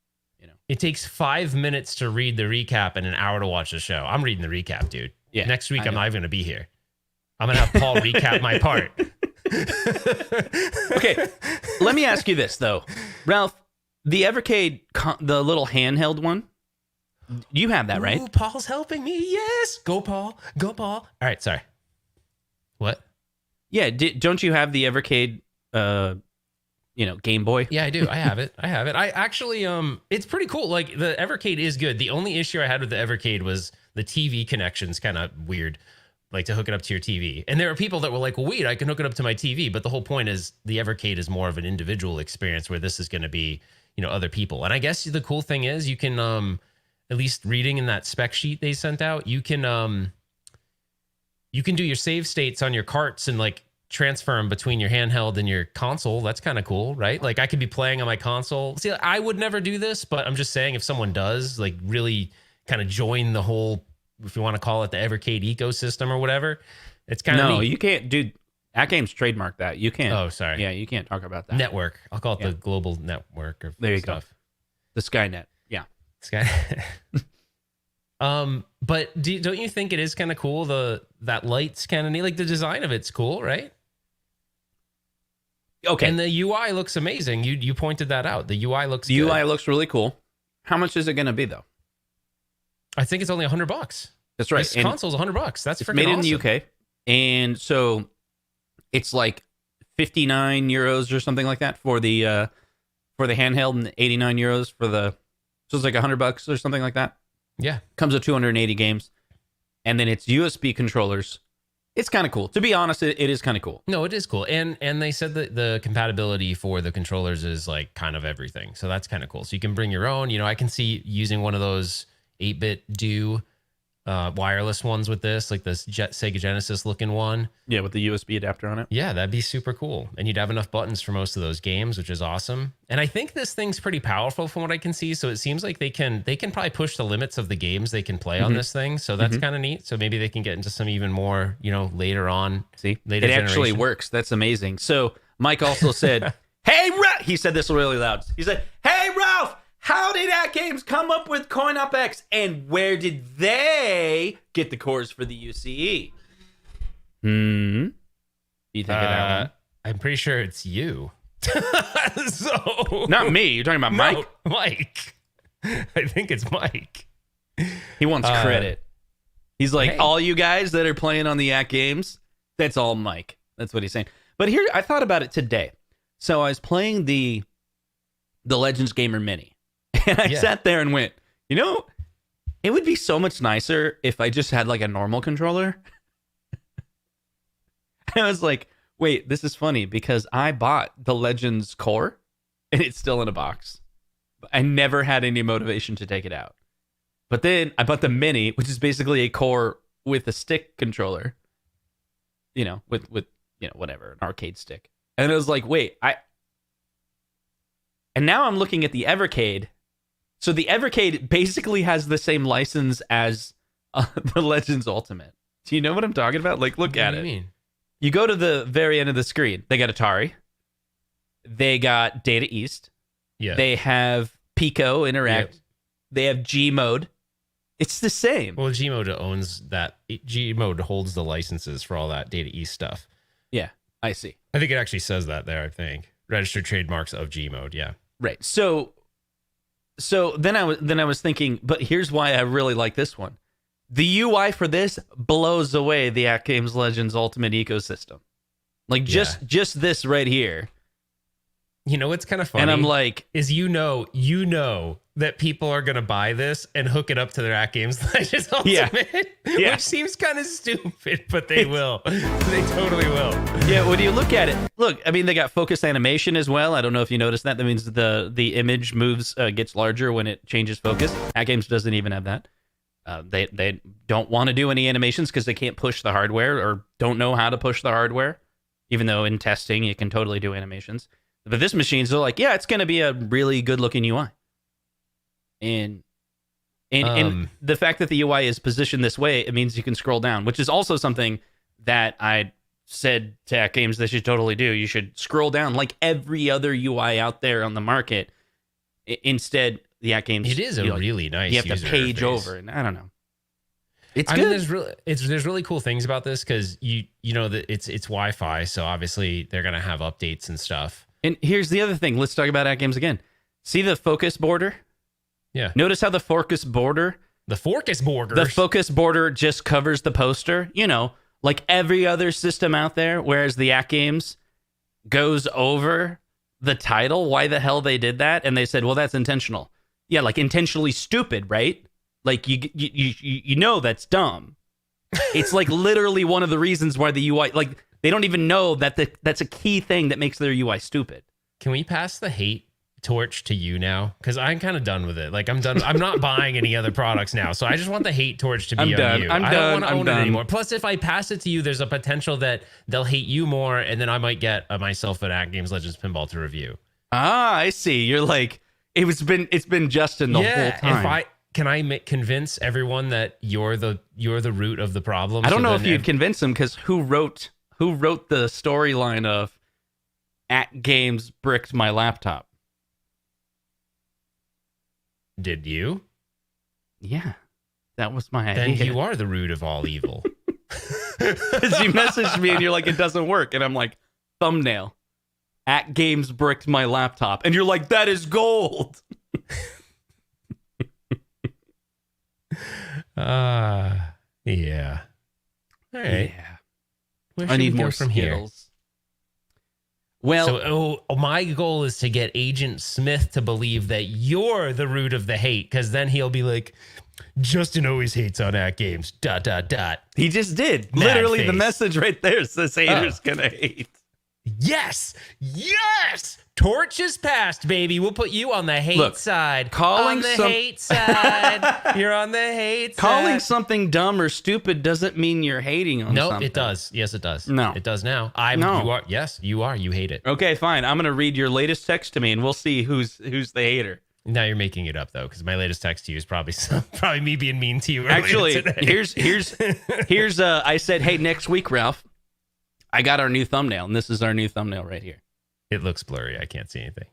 It takes 5 minutes to read the recap and an hour to watch the show. I'm reading the recap, dude. Yeah. Next week, I'm not even going to be here. I'm going to have Paul recap my part. Okay. Let me ask you this, though. Ralph, the Evercade, the little handheld one, you have that, right? Ooh, Paul's helping me. Yes. Go, Paul. Go, Paul. All right. Sorry. What? Yeah. Don't you have the Evercade Game Boy? Yeah, I do. I have it. I actually, it's pretty cool. Like, the Evercade is good. The only issue I had with the Evercade was the TV connection's kind of weird, like to hook it up to your TV. And there are people that were like, well, wait, I can hook it up to my TV. But the whole point is the Evercade is more of an individual experience where this is going to be, other people. And I guess the cool thing is you can, at least reading in that spec sheet they sent out, you can do your save states on your carts and like transfer them between your handheld and your console. That's kind of cool, right? Like, I could be playing on my console. See, I would never do this, but I'm just saying if someone does, like, really kind of join the whole, if you want to call it the Evercade ecosystem or whatever, it's kind of neat. You can't, dude. AtGames trademarked that. You can't. Oh, sorry. Yeah, you can't talk about that. Network. I'll call it the global network of there you stuff. Go. The Skynet. Yeah. But don't you think it is kind of cool? That light's kind of neat. Like, the design of it's cool, right? Okay. And the UI looks amazing. You pointed that out. The UI looks good. UI looks really cool. How much is it going to be, though? I think it's only $100. That's right. This console's $100. That's freaking made awesome. in the UK. And so it's like 59 euros or something like that for the handheld, and 89 euros for the, so it's like $100 or something like that. Yeah. Comes with 280 games. And then it's USB controllers. It's kind of cool. To be honest, it is kind of cool. No, it is cool. And they said that the compatibility for the controllers is like kind of everything. So that's kind of cool. So you can bring your own. I can see using one of those 8-bit wireless ones with this, like this Sega Genesis looking one. Yeah, with the USB adapter on it. Yeah, that'd be super cool. And you'd have enough buttons for most of those games, which is awesome. And I think this thing's pretty powerful from what I can see. So it seems like they can probably push the limits of the games they can play on this thing. So that's kind of neat. So maybe they can get into some even more, later on. See, it actually works. That's amazing. So Mike also said, hey, Ralph, he said this really loud. He said, hey, Ralph, how did AtGames come up with CoinOpX, and where did they get the cores for the UCE? You think of that one? I'm pretty sure it's you. So not me. You're talking about Mike? No, Mike. I think it's Mike. He wants credit. He's like, hey, all you guys that are playing on the AtGames, that's all Mike. That's what he's saying. But here, I thought about it today. So I was playing the Legends Gamer Mini. And I sat there and went, it would be so much nicer if I just had like a normal controller. And I was like, wait, this is funny because I bought the Legends core and it's still in a box. I never had any motivation to take it out. But then I bought the Mini, which is basically a core with a stick controller, with whatever, an arcade stick. And it was like, wait, and now I'm looking at the Evercade. So the Evercade basically has the same license as the Legends Ultimate. Do you know what I'm talking about? Like, look at it. What do you mean? You go to the very end of the screen. They got Atari. They got Data East. Yeah. They have Pico Interact. Yep. They have G Mode. It's the same. Well, Gmode owns that. Gmode holds the licenses for all that Data East stuff. Yeah, I see. I think it actually says that there. I think registered trademarks of Gmode. Yeah. Right. So then I was thinking, but here's why I really like this one. The UI for this blows away the AtGames Legends Ultimate ecosystem. Like just this right here. You know what's kind of funny? And I'm like, is you know that people are gonna buy this and hook it up to their AtGames Legends Ultimate, Yeah. which seems kind of stupid, but they will. They totally will. yeah, when you look at it, I mean, they got focus animation as well. I don't know if you noticed that. That means the image moves, gets larger when it changes focus. AtGames doesn't even have that. They don't want to do any animations because they can't push the hardware or don't know how to push the hardware, even though in testing you can totally do animations. But this machine's they're like, yeah, it's going to be a really good looking UI. And the fact that the UI is positioned this way, it means you can scroll down, which is also something that I said to AtGames they should totally do. You should scroll down like every other UI out there on the market. Instead, the AtGames, It is a really nice. you have to user page interface. over, and I don't know. It's I good. mean, there's really cool things about this because you know that it's Wi-Fi, so obviously they're gonna have updates and stuff. And here's the other thing. Let's talk about AtGames again. See the focus border? Yeah. Notice how the focus border The Forcus Borgers. The focus border just covers the poster, like every other system out there, whereas the AtGames goes over the title. Why the hell they did that? And they said, well, that's intentional. Yeah, like intentionally stupid, right? Like you know that's dumb. It's like literally one of the reasons why the UI, like they don't even know that that's a key thing that makes their UI stupid. Can we pass the hate torch to you now? Because I'm kind of done with it. Like I'm done. I'm not buying any other products now. So I just want the hate torch to be I'm on done. you. I'm I done. don't want to I'm own done. it anymore. Plus, if I pass it to you, there's a potential that they'll hate you more, and then I might get myself an AtGames Legends Pinball to review. Ah, I see. You're like it's been Justin the whole time. Can I convince everyone that you're the root of the problem? I don't know if you'd convince them because who wrote the storyline of AtGames bricked my laptop? Did you? Yeah, that was my Then idea. you are the root of all evil. Because you messaged me and you're like, it doesn't work, and I'm like, thumbnail. AtGames bricked my laptop, and you're like, that is gold. Yeah. All right. Yeah. Where I should need we go more from here? skills. Well, So, my goal is to get Agent Smith to believe that you're the root of the hate, because then he'll be like, Justin always hates on AtGames. ... he just did. Mad Literally, the face. message right there says haters gonna hate. Yes! Torch is passed, baby. We'll put you on the hate Look, side. calling on the some- hate side. You're on the hate Calling side. something dumb or stupid doesn't mean you're hating on No, something. it does. Yes, it does. No. It does now. No. You are. Yes, you are. You hate it. Okay, fine. I'm gonna read your latest text to me, and we'll see who's the hater. Now you're making it up though, because my latest text to you is probably me being mean to you. earlier Actually, today. here's I said, hey, next week, Ralph, I got our new thumbnail, and this is our new thumbnail right here. It looks blurry. I can't see anything.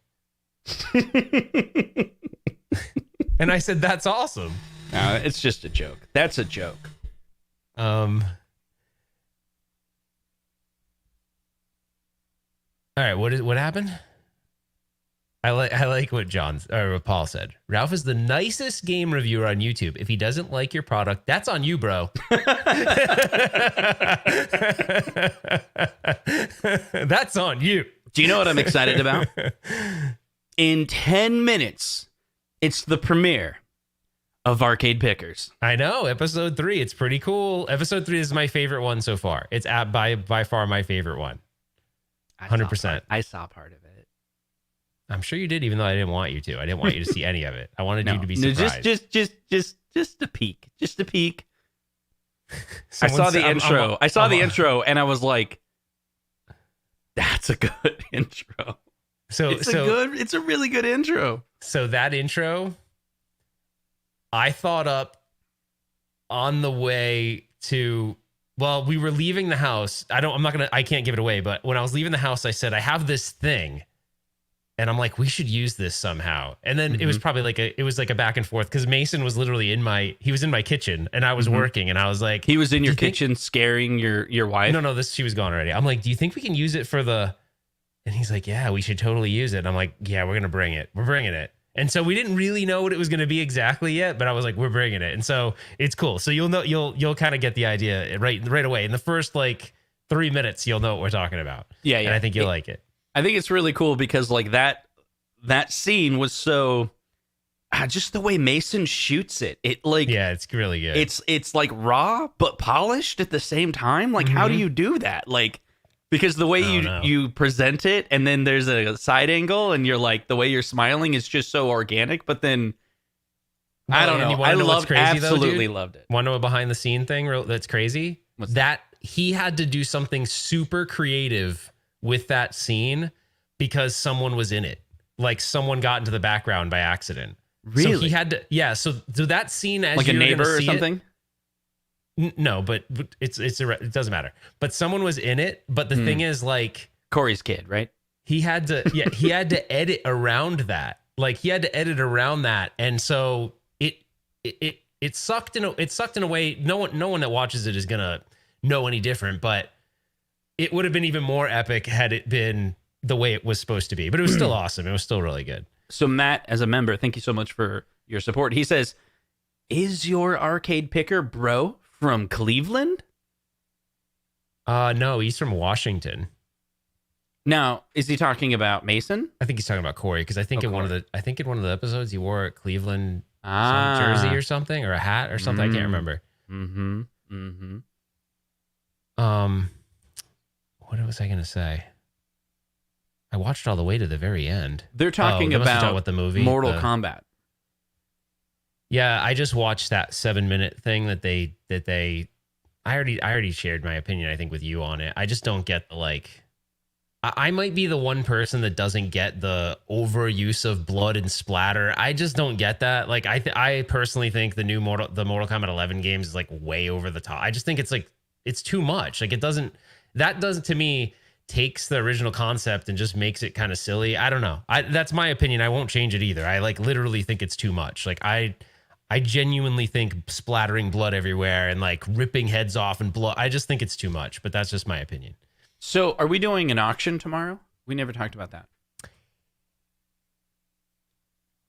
And I said, "That's awesome." No, it's just a joke. That's a joke. All right. What happened? I like what what Paul said. Ralph is the nicest game reviewer on YouTube. If he doesn't like your product, that's on you, bro. That's on you. Do you know what I'm excited about? In 10 minutes, it's the premiere of Arcade Pickers. I know, episode 3. It's pretty cool. Episode 3 is my favorite one so far. It's by far my favorite one. 100%. I saw part of it. I'm sure you did, even though I didn't want you to. I didn't want you to see any of it. I wanted you to be No, surprised. just a peek. Just a peek. I Someone saw the said- intro. I saw the intro, and I was like, That's a good intro. So It's a really good intro. So that intro, I thought up on the way to, well, we were leaving the house. I can't give it away, but when I was leaving the house, I said, I have this thing. And I'm like, we should use this somehow. And then it was probably like a back and forth because Mason was literally in my kitchen and I was working and I was like, he was in your kitchen scaring your wife. No, she was gone already. I'm like, do you think we can use it for the, and he's like, yeah, we should totally use it. And I'm like, yeah, we're going to bring it. We're bringing it. And so we didn't really know what it was going to be exactly yet, but I was like, we're bringing it. And so it's cool. So you'll kind of get the idea right away. In the first like 3 minutes, you'll know what we're talking about. Yeah. And I think you'll like it. I think it's really cool because like that scene was so just the way Mason shoots it. It like, yeah, it's really good. It's like raw but polished at the same time. Like, how do you do that? Like, because the way you present it, and then there's a side angle, and you're like, the way you're smiling is just so organic. But then I don't know. I absolutely loved it. Want to know a behind the scene thing that's crazy? That he had to do something super creative with that scene because someone was in it. Like someone got into the background by accident. Really? So he had to, yeah. So that scene, as like a neighbor or something. No, but it doesn't matter. But someone was in it. But the thing is, like Corey's kid, right? He had to edit around that. Like he had to edit around that, and so it sucked in a way. No one that watches it is gonna know any different. But it would have been even more epic had it been the way it was supposed to be. But it was still awesome. It was still really good. So Matt, as a member, thank you so much for your support. He says, "Is your arcade picker bro from Cleveland?" No, he's from Washington. Now, is he talking about Mason? I think he's talking about Corey because I think in one of the episodes he wore a Cleveland jersey or something, or a hat or something. I can't remember. What was I gonna say? I watched all the way to the very end. They're talking about the movie Mortal Kombat. Yeah, I just watched that 7-minute thing that they. I already shared my opinion, I think, with you on it. I just don't get the like. I might be the one person that doesn't get the overuse of blood and splatter. I just don't get that. Like, I personally think the Mortal Kombat 11 games is like way over the top. I just think it's like it's too much. Like, that doesn't to me takes the original concept and just makes it kind of silly. I don't know. That's my opinion. I won't change it either. I like literally think it's too much. Like I genuinely think splattering blood everywhere and like ripping heads off and blood. I just think it's too much, but that's just my opinion. So are we doing an auction tomorrow? We never talked about that.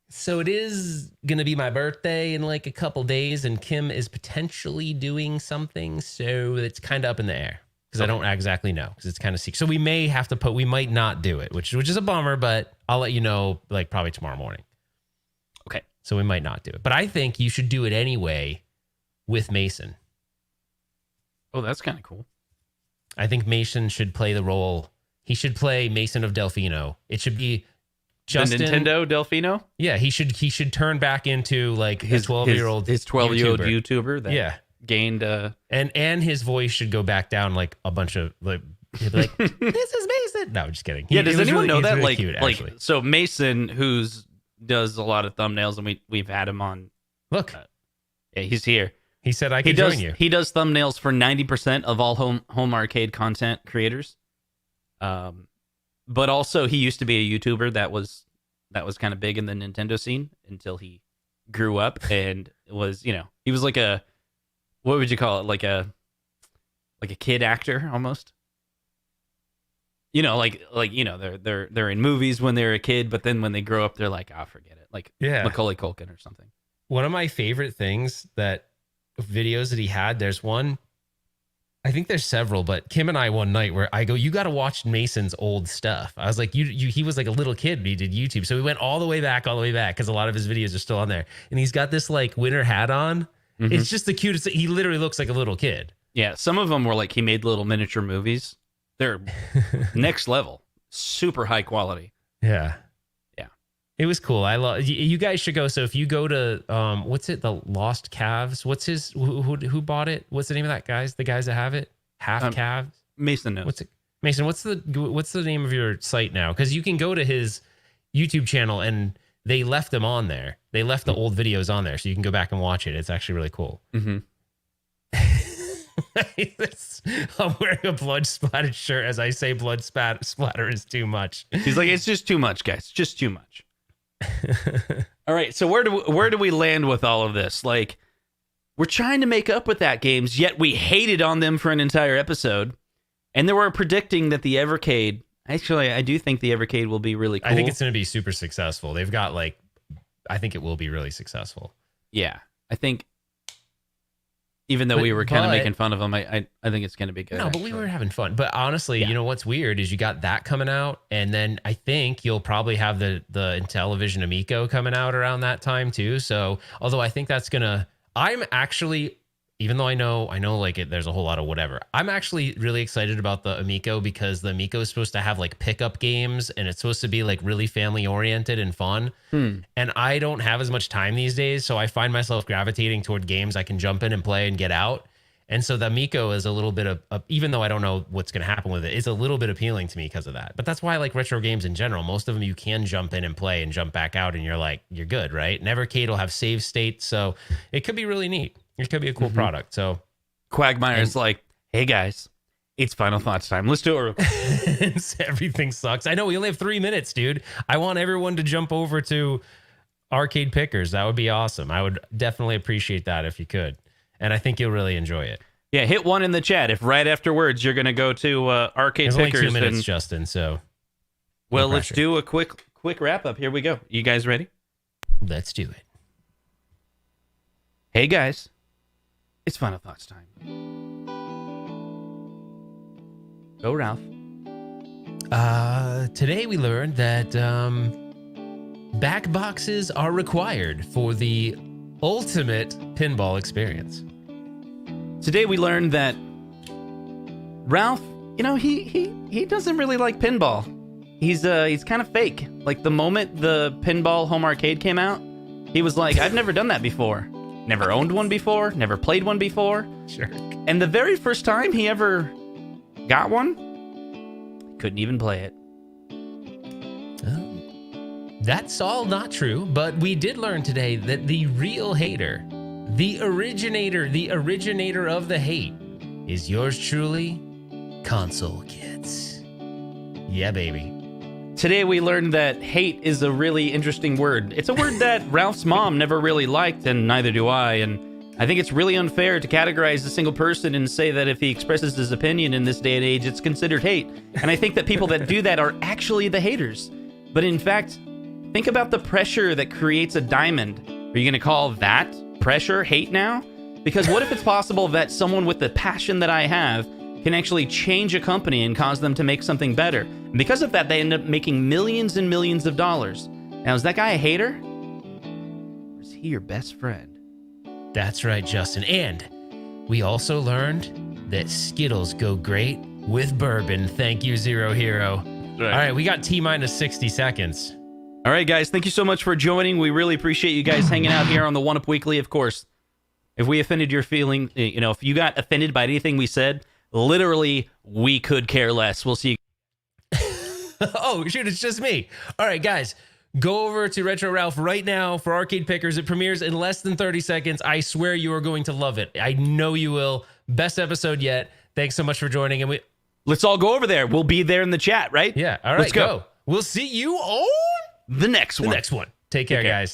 So it is going to be my birthday in like a couple days, and Kim is potentially doing something. So it's kind of up in the air because I don't exactly know because it's kind of secret. So we may have to we might not do it, which is a bummer, but I'll let you know like probably tomorrow morning. Okay. So we might not do it, but I think you should do it anyway with Mason. Oh, that's kind of cool. I think Mason should play the role. He should play Mason of Delfino. It should be Justin, the Nintendo Delfino. Yeah, he should turn back into like his 12-year-old YouTuber that gained and his voice should go back down like a bunch of like he'd be like this is Mason. No, I'm just kidding. Does anyone know that? Really cute, actually. So Mason, does a lot of thumbnails, and we've had him on. Look, yeah, he's here. He said I could join you. He does thumbnails for 90% of all home arcade content creators. But also he used to be a YouTuber that was kind of big in the Nintendo scene until he grew up and was, he was like what would you call it? Like a kid actor almost. They're in movies when they're a kid, but then when they grow up, they're like, forget it. Like Macaulay Culkin or something. One of my favorite things videos that he had, there's one, I think there's several, but Kim and I one night where I go, you got to watch Mason's old stuff. I was like, he was like a little kid when he did YouTube. So we went all the way back because a lot of his videos are still on there. And he's got this like winter hat on. Mm-hmm. It's just the cutest. He literally looks like a little kid. Yeah. Some of them were like, he made little miniature movies. They're next level, super high quality. Yeah. It was cool. I love. You guys should go. So if you go to what's it? The Lost Calves. What's his? Who bought it? What's the name of that guys? The guys that have it. Half Calves. Mason knows. What's it? Mason, what's the name of your site now? Because you can go to his YouTube channel and they left them on there. They left the old videos on there, so you can go back and watch it. It's actually really cool. Mm-hmm. I'm wearing a blood splattered shirt as I say blood splatter is too much. He's like, it's just too much, guys. Just too much. All right, so where do we land with all of this? Like, we're trying to make up with AtGames, yet we hated on them for an entire episode. And they were predicting that the Evercade, actually, I do think the Evercade will be really cool. I think it's going to be super successful. They've got I think it will be really successful. Yeah, I think, even though we were kind of making fun of them, I think it's going to be good. No, but we were having fun. But honestly, Yeah. you know what's weird is you got that coming out, and then I think you'll probably have the Intellivision Amico coming out around that time too. So, although I think that's gonna, I'm actually, even though I know like there's a whole lot of whatever, I'm actually really excited about the Amico because the Amico is supposed to have like pickup games and it's supposed to be like really family oriented and fun. And I don't have as much time these days, so I find myself gravitating toward games I can jump in and play and get out. And so the Amico is a little bit of even though I don't know what's going to happen with it, it's a little bit appealing to me because of that. But that's why I like retro games in general. Most of them you can jump in and play and jump back out and you're good, right? And Evercade will have save states, so it could be really neat. It could be a cool product. So Quagmire's like, hey guys, it's Final Thoughts time. Let's do it real quick. everything sucks. I know we only have 3 minutes, dude. I want everyone to jump over to Arcade Pickers. That would be awesome. I would definitely appreciate that if you could. And I think you'll really enjoy it. Yeah, hit 1 in the chat if right afterwards you're going to go to Arcade There's Pickers. only 2 minutes, and, Justin, so well, no let's pressure. do a quick wrap up. Here we go. You guys ready? Let's do it. Hey guys, it's Final Thoughts time. Go, Ralph. Today we learned that back boxes are required for the ultimate pinball experience. Today we learned that Ralph, you know, he doesn't really like pinball. He's kind of fake. Like the moment the pinball home arcade came out, he was like, I've never done that before. Never owned one before, never played one before. Sure. And the very first time he ever got one, couldn't even play it. That's all not true, but we did learn today that the real hater, the originator of the hate, is yours truly, Console Kids. Yeah, baby. Today we learned that hate is a really interesting word. It's a word that Ralph's mom never really liked, and neither do I. And I think it's really unfair to categorize a single person and say that if he expresses his opinion in this day and age, it's considered hate. And I think that people that do that are actually the haters. But in fact, think about the pressure that creates a diamond. Are you going to call that pressure hate now? Because what if it's possible that someone with the passion that I have can actually change a company and cause them to make something better? And because of that, they end up making millions and millions of dollars. Now, is that guy a hater? Or is he your best friend? That's right, Justin. And we also learned that Skittles go great with bourbon. Thank you, Zero Hero. Right. All right, we got T-minus 60 seconds. All right, guys, thank you so much for joining. We really appreciate you guys hanging out here on the One Up Weekly. Of course, if we offended your feeling, you know, if you got offended by anything we said, literally, we could care less. We'll see you. Oh, shoot, it's just me. All right, guys, go over to Retro Ralph right now for Arcade Pickers. It premieres in less than 30 seconds. I swear you are going to love it. I know you will. Best episode yet. Thanks so much for joining. And Let's all go over there. We'll be there in the chat, right? yeah, all right, Let's go. We'll see you on The next one. the next one. Take care, guys.